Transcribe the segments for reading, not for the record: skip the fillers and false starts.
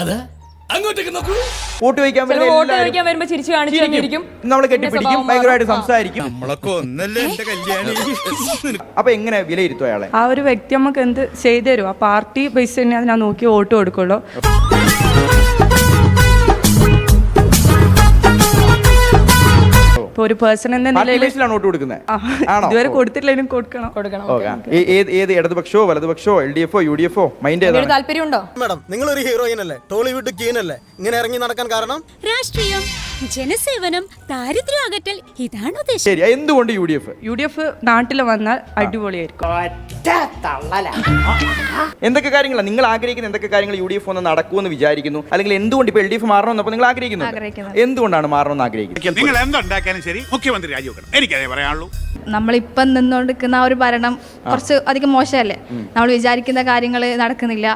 അതാ അങ്ങോട്ടേക്ക് നോക്കൂ. വോട്ട് വയ്ക്കാൻ വരുമ്പോ ചിരിച്ചു കാണിച്ചിരിക്കും, നമ്മളെ കെട്ടിപ്പിടിക്കും, ഭയങ്കരമായിട്ട് സംസാരിക്കും. നമ്മളൊക്കെ ഒന്നല്ലേ എന്റെ കല്യാണി. അപ്പൊ എങ്ങനെ വിലയിരുത്തും അയാളെ? ആ ഒരു വ്യക്തി നമുക്ക് എന്ത് ചെയ്തു തരും, ആ പാർട്ടി ബേസ് തന്നെ ഞാൻ നോക്കി വോട്ട് കൊടുക്കുള്ളൂ. ഇപ്പൊ ഒരു പേഴ്സൺ എന്ന നിലയിൽ വോട്ട് കൊടുക്കുന്നത് ഇതുവരെ കൊടുത്തിട്ടില്ലെങ്കിലും കൊടുക്കണം. ഏത് ഇടതുപക്ഷോ വലതുപക്ഷോ LDF UDF മൈൻഡ് ഏതാണ്? താല്പര്യമുണ്ടോ? മാഡം, നിങ്ങളൊരു ഹീറോയിൻ അല്ലേ, ടോളിവുഡ് ക്വീൻ അല്ലേ, ഇങ്ങനെ ഇറങ്ങി നടക്കാൻ കാരണം? രാഷ്ട്രീയം, ജനസേവനം, ദാരിദ്ര്യം അകറ്റൽ, ഇതാണ് ഉദ്ദേശം. ശരി, എന്തുകൊണ്ട് UDF? നാട്ടിൽ വന്നാൽ അടിപൊളിയായിരിക്കും. എന്തൊക്കെ കാര്യങ്ങളാണ് നിങ്ങൾ ആഗ്രഹിക്കുന്നത്? എന്തൊക്കെ കാര്യങ്ങൾ UDF ഒന്ന് നടക്കുമെന്ന് വിചാരിക്കുന്നു? അല്ലെങ്കിൽ എന്തുകൊണ്ട് ഇപ്പൊ LDF മാറണമെന്നപ്പോ നിങ്ങൾ ആഗ്രഹിക്കുന്നു? എന്തുകൊണ്ടാണ് മാറണമെന്ന് ആഗ്രഹിക്കുന്നത്? നിങ്ങൾ എന്തുണ്ടാക്കാനും ശരി മുഖ്യമന്ത്രി രാജിവെക്കണം, എനിക്കതേ പറയാനുള്ളൂ. നമ്മളിപ്പം നിന്നുകൊണ്ടിരിക്കുന്ന ആ ഒരു ഭരണം കുറച്ച് അധികം മോശമല്ലേ? നമ്മൾ വിചാരിക്കുന്ന കാര്യങ്ങൾ നടക്കുന്നില്ല.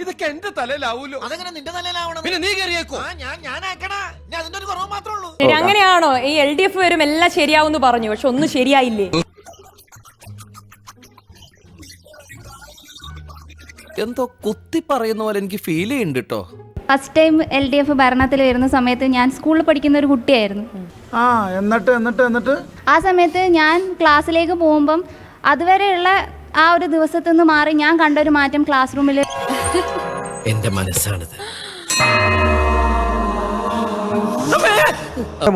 ഇതൊക്കെ എന്റെ തലയിലാവൂലോ. അതെങ്ങനെ നിന്റെ തലയിലാവണം? പിന്നെ നീ കയറിയേക്കോ? അതിന്റെ ഒരു കുറവ് മാത്രമേ ഉള്ളൂ. അങ്ങനെയാണോ? ഈ LDF വരും എല്ലാം ശരിയാവുന്നു പറഞ്ഞു, പക്ഷെ ഒന്നും ശരിയായില്ലേ? എന്തോ കുത്തി പറയുന്ന പോലെ എനിക്ക് ഫീൽ ചെയ്യുന്നുണ്ട് കേട്ടോ. ഫസ്റ്റ് ടൈം LDF ഭരണത്തിൽ വരുന്ന സമയത്ത് ഞാൻ സ്കൂളിൽ പഠിക്കുന്ന ഒരു കുട്ടിയായിരുന്നു. എന്നിട്ട് ആ സമയത്ത് ഞാൻ ക്ലാസ്സിലേക്ക് പോകുമ്പം അതുവരെയുള്ള ആ ഒരു ദിവസത്തിൽ നിന്ന് മാറി ഞാൻ കണ്ടൊരു മാറ്റം ക്ലാസ് റൂമിൽ. എന്റെ മനസ്സാണിത്.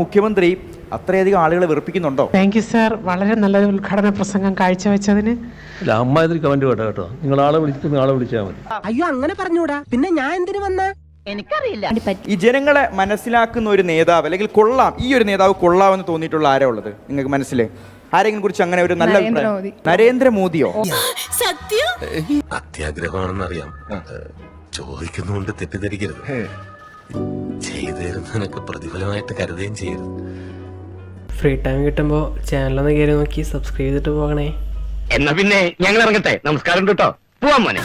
മുഖ്യമന്ത്രി അത്രയധികം ആളുകളെ വെറുപ്പിക്കുന്നുണ്ടോ? താങ്ക് യു സാർ, വളരെ നല്ലൊരു ഉദ്ഘാടന പ്രസംഗം കാഴ്ചവെച്ചതിന്. അമ്മ ഇതിൽ കമന്റ് കേട്ടോ കേട്ടോ, നിങ്ങൾ ആളെ വിളിക്കുന്ന ആളെ വിളിച്ചാൽ മതി. അയ്യോ, അങ്ങനെ പറഞ്ഞൂടാ, പിന്നെ ഞാൻ എന്തിനു വന്ന? എനിക്കറിയില്ല. ഈ ജനങ്ങളെ മനസ്സിലാക്കുന്ന ഒരു നേതാവ്, അല്ലെങ്കിൽ കൊള്ളാം, ഈ ഒരു നേതാവ് കൊള്ളാമെന്ന് തോന്നിയിട്ടുള്ള ആരാ ഉള്ളത് നിങ്ങൾക്ക് മനസ്സിൽ? ആരെങ്കിലും കുറിച്ച് അങ്ങനെ ഒരു നല്ല നരേന്ദ്രമോദിയോ? സത്യം അത്യാഗ്രഹമാണെന്നറിയാം, ചോദിക്കുന്നുകൊണ്ട് തെറ്റിദ്ധരിക്കരുത്. ചെയ്തു തരുന്നതിനൊക്കെ പ്രതിഫലമായിട്ട് കരുതുകയും ചെയ്യരുത്. ഫ്രീ ടൈം കിട്ടുമ്പോൾ ചാനലൊന്ന് കയറി നോക്കി സബ്സ്ക്രൈബ് ചെയ്തിട്ട് പോകണേ. എന്നാ പിന്നെ ഞങ്ങൾ ഇറങ്ങട്ടെ. നമസ്കാരം കേട്ടോ, പോവാൻ മോനെ.